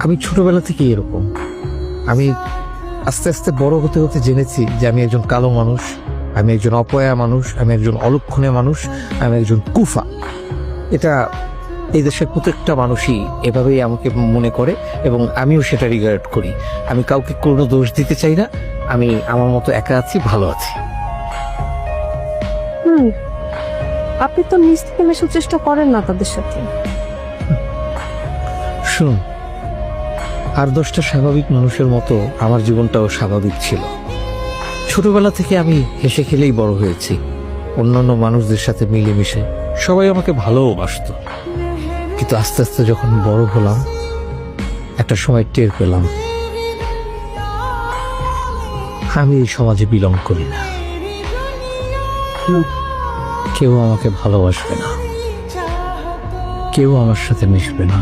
আমি ছোটবেলা থেকে এরকম। আমি আস্তে আস্তে বড় হতে হতে জেনেছি যে আমি একজন কালো মানুষ, আমি একজন অপয়া মানুষ, আমি একজন অলক্ষণে মানুষ, আমি একজন কুফা। এটা এই দেশের প্রত্যেকটা মানুষই এভাবেই আমাকে মনে করে এবং আমিও সেটা রিগার্ড করি। আমি কাউকে কোনো দোষ দিতে চাই না, আমি আমার মতো একা আছি, ভালো আছি। আপনি তো নিজ থেকে মেশার চেষ্টা করেন না তাদের সাথে। শুনুন, আর 10টা স্বাভাবিক মানুষের মতো আমার জীবনটাও স্বাভাবিক ছিল। ছোটবেলা থেকে আমি হেসে খেলেই বড় হয়েছি, অন্যান্য মানুষদের সাথে মিলেমিশে সবাই আমাকে ভালোবাসতো। কিন্তু আস্তে আস্তে যখন বড় হলাম, একটা সময় টের পেলাম আমি এই সমাজে বিলং করি না। কেউ আমাকে ভালোবাসবে না, কেউ আমার সাথে মিশবে না।